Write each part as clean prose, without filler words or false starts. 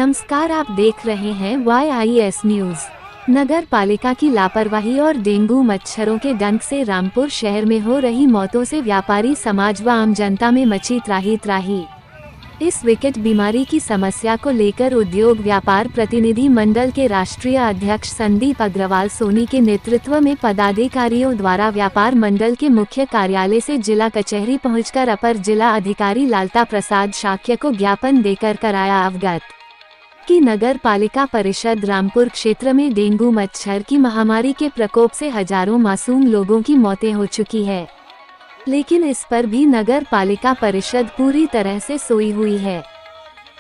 नमस्कार, आप देख रहे हैं YIS न्यूज। नगर पालिका की लापरवाही और डेंगू मच्छरों के डंक से रामपुर शहर में हो रही मौतों से व्यापारी समाज व आम जनता में मची त्राही। इस विकट बीमारी की समस्या को लेकर उद्योग व्यापार प्रतिनिधि मंडल के राष्ट्रीय अध्यक्ष संदीप अग्रवाल सोनी के नेतृत्व में पदाधिकारियों द्वारा व्यापार मंडल के मुख्य कार्यालय से जिला कचहरी पहुंचकर अपर जिला अधिकारी लालता प्रसाद शाक्य को ज्ञापन देकर कराया अवगत कि नगर पालिका परिषद रामपुर क्षेत्र में डेंगू मच्छर की महामारी के प्रकोप से हजारों मासूम लोगों की मौतें हो चुकी है, लेकिन इस पर भी नगर पालिका परिषद पूरी तरह से सोई हुई है।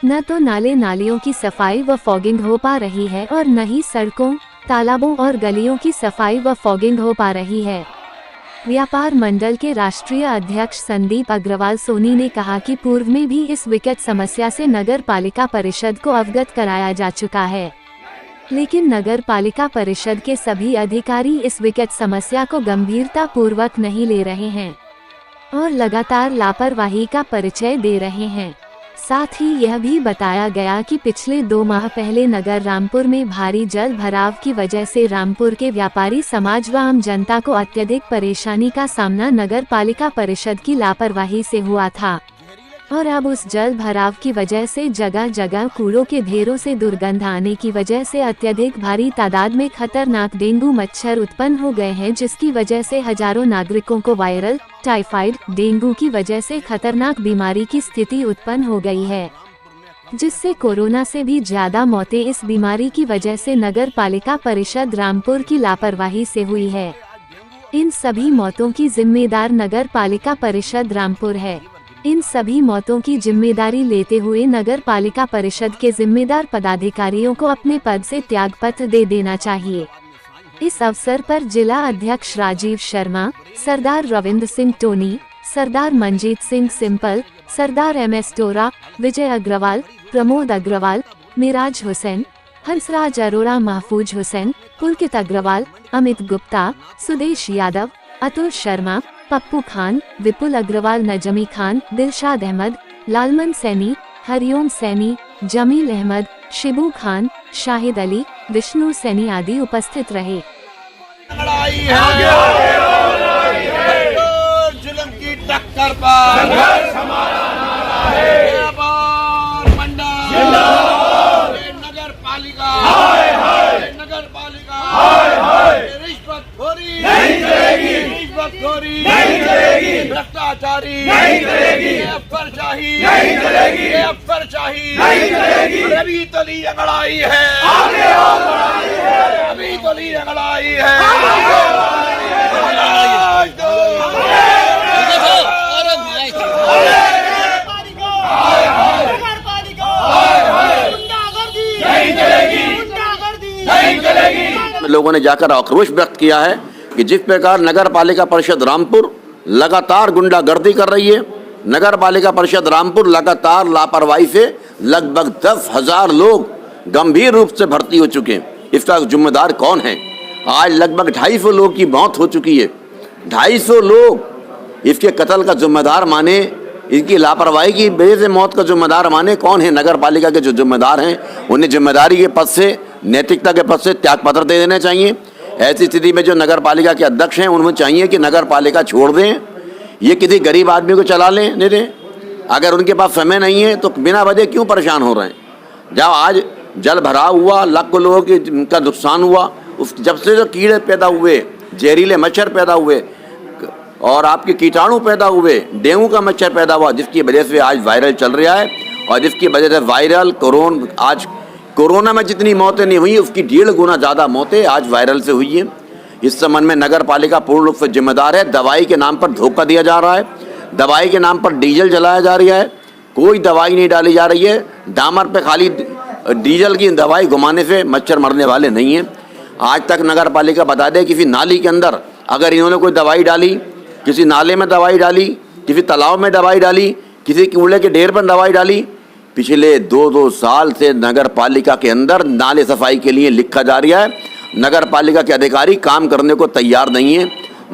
न तो नाले नालियों की सफाई व फॉगिंग हो पा रही है और न ही सड़कों, तालाबों और गलियों की सफाई व फॉगिंग हो पा रही है। व्यापार मंडल के राष्ट्रीय अध्यक्ष संदीप अग्रवाल सोनी ने कहा कि पूर्व में भी इस विकट समस्या से नगर पालिका परिषद को अवगत कराया जा चुका है, लेकिन नगर पालिका परिषद के सभी अधिकारी इस विकट समस्या को गंभीरता पूर्वक नहीं ले रहे हैं और लगातार लापरवाही का परिचय दे रहे हैं। साथ ही यह भी बताया गया कि पिछले 2 माह पहले नगर रामपुर में भारी जल भराव की वजह से रामपुर के व्यापारी समाज व आम जनता को अत्यधिक परेशानी का सामना नगर पालिका परिषद की लापरवाही से हुआ था और अब उस जल भराव की वजह से जगह जगह कूड़ों के ढेरों से दुर्गंध आने की वजह से अत्यधिक भारी तादाद में खतरनाक डेंगू मच्छर उत्पन्न हो गए हैं, जिसकी वजह से हजारों नागरिकों को वायरल टाइफाइड डेंगू की वजह से खतरनाक बीमारी की स्थिति उत्पन्न हो गई है, जिससे कोरोना से भी ज्यादा मौतें इस बीमारी की वजह से नगर पालिका परिषद रामपुर की लापरवाही से हुई है। इन सभी मौतों की जिम्मेदार नगर पालिका परिषद रामपुर है। इन सभी मौतों की जिम्मेदारी लेते हुए नगर पालिका परिषद के जिम्मेदार पदाधिकारियों को अपने पद से त्यागपत्र दे देना चाहिए। इस अवसर पर जिला अध्यक्ष राजीव शर्मा, सरदार रविंद्र सिंह टोनी, सरदार मंजीत सिंह सिंपल, सरदार MS टोरा, विजय अग्रवाल, प्रमोद अग्रवाल, मिराज हुसैन, हंसराज अरोड़ा, महफूज हुसैन, पुलकित अग्रवाल, अमित गुप्ता, सुदेश यादव, अतुल शर्मा, पप्पू खान, विपुल अग्रवाल, नजमी खान, दिलशाद अहमद, लालमन सैनी, हरिओम सैनी, जमील अहमद, शिबू खान, शाहिद अली, विष्णु सैनी आदि उपस्थित रहे। जुल्म की टक्कर पर नगर पालिका रिश्वतखोरी नहीं चलेगी, भ्रष्टाचारी नहीं चलेगी, अफसरशाही नहीं चलेगी, अभी तो ली लड़ाई है, अभी तो ली लड़ाई है। लोगों ने जाकर आक्रोश व्यक्त किया है कि जिस प्रकार नगर पालिका परिषद रामपुर लगातार गुंडागर्दी कर रही है, नगर पालिका परिषद रामपुर लगातार लापरवाही से लगभग 10,000 लोग गंभीर रूप से भर्ती हो चुके हैं। इसका जिम्मेदार कौन है? आज लगभग 250 लोग की मौत हो चुकी है। 250 लोग इसके कत्ल का जिम्मेदार माने, इनकी लापरवाही की वजह से मौत का जिम्मेदार माने कौन है? नगर पालिका के जो जिम्मेदार हैं उन्हें जिम्मेदारी के पद से, नैतिकता के पद से त्यागपत्र दे देने चाहिए। ऐसी स्थिति में जो नगर पालिका के अध्यक्ष हैं उन्हें चाहिए कि नगर पालिका छोड़ दें, ये किसी गरीब आदमी को चला लें नहीं दें। अगर उनके पास समय नहीं है तो बिना वजह क्यों परेशान हो रहे हैं? जब आज जल भराव हुआ, लाखों लोगों का नुकसान हुआ, उस जब से जो कीड़े पैदा हुए, जहरीले मच्छर पैदा हुए और आपके कीटाणु पैदा हुए, डेंगू का मच्छर पैदा हुआ, जिसकी वजह से आज वायरल चल रहा है और जिसकी वजह से वायरल आज कोरोना में जितनी मौतें नहीं हुई उसकी 1.5 गुना ज़्यादा मौतें आज वायरल से हुई हैं। इस संबंध में नगर पालिका पूर्ण रूप से जिम्मेदार है। दवाई के नाम पर धोखा दिया जा रहा है, दवाई के नाम पर डीजल जलाया जा रहा है, कोई दवाई नहीं डाली जा रही है। डामर पे खाली डीजल की दवाई घुमाने से मच्छर मरने वाले नहीं हैं। आज तक नगर पालिका बता दे किसी नाली के अंदर अगर इन्होंने कोई दवाई डाली, किसी नाले में दवाई डाली, किसी तालाब में दवाई डाली, किसी कूड़े के ढेर पर दवाई डाली। पिछले 2 साल से नगर पालिका के अंदर नाले सफाई के लिए लिखा जा रहा है, नगर पालिका के अधिकारी काम करने को तैयार नहीं है।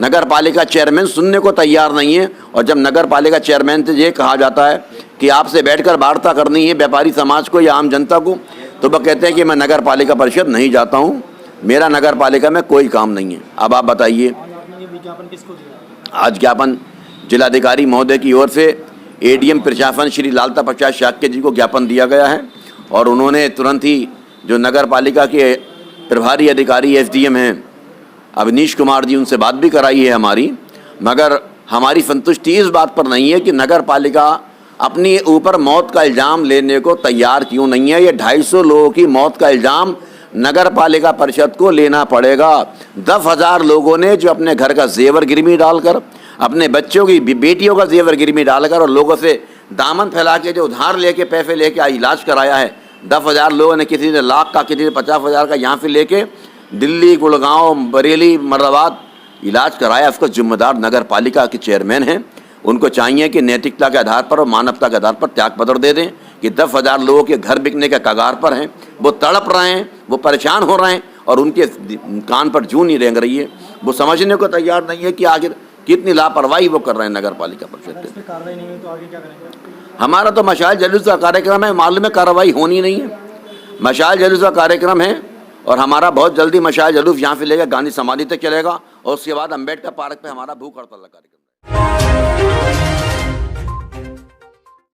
नगर पालिका चेयरमैन सुनने को तैयार नहीं है। और जब नगर पालिका चेयरमैन से ये कहा जाता है कि आपसे बैठकर वार्ता करनी है व्यापारी समाज को या आम जनता को, तो वह कहते हैं कि मैं नगर पालिका परिषद नहीं जाता हूँ, मेरा नगर पालिका में कोई काम नहीं है। अब आप बताइए, आज ज्ञापन जिलाधिकारी महोदय की ओर से एडीएम प्रशासन श्री लालता प्रसाद शाक्य जी को ज्ञापन दिया गया है और उन्होंने तुरंत ही जो नगर पालिका के प्रभारी अधिकारी एसडीएम हैं अवनीश कुमार जी, उनसे बात भी कराई है हमारी, मगर हमारी संतुष्टि इस बात पर नहीं है कि नगर पालिका अपने ऊपर मौत का इल्ज़ाम लेने को तैयार क्यों नहीं है। ये 250 लोगों की मौत का इल्ज़ाम नगर पालिका परिषद को लेना पड़ेगा। 10,000 लोगों ने जो अपने घर का जेवर गिरवी डालकर, अपने बच्चों की बेटियों का जेवर गिरवी डालकर और लोगों से दामन फैला के जो उधार लेके पैसे लेके इलाज कराया है, 10,000 लोगों ने, किसी ने लाख का, किसी ने 50,000 का यहाँ से लेके दिल्ली, गुड़गांव, बरेली, मर्दाबाद इलाज कराया। उसको जिम्मेदार नगर पालिका के चेयरमैन हैं। उनको चाहिए कि नैतिकता के आधार पर और मानवता के आधार पर त्यागपत्र दे दें कि 10,000 लोगों के घर बिकने के कगार पर हैं, वो तड़प रहे हैं, वो परेशान हो रहे हैं और उनके कान पर जूं नहीं रेंग रही है। वो समझने को तैयार नहीं है कि आखिर कितनी लापरवाही वो कर रहे हैं नगर पालिका परिषद। कार्रवाई नहीं हुई तो आगे क्या करेंगे? हमारा तो मशाल जुलूस का कार्यक्रम है, मालूम है कार्रवाई होनी नहीं है। मशाल जुलूस का कार्यक्रम है और हमारा बहुत जल्दी मशाल जुलूस यहाँ से लेकर गांधी समाधि तक चलेगा और उसके बाद अम्बेडकर पार्क पे हमारा भूख हड़ताल का कार्यक्रम है।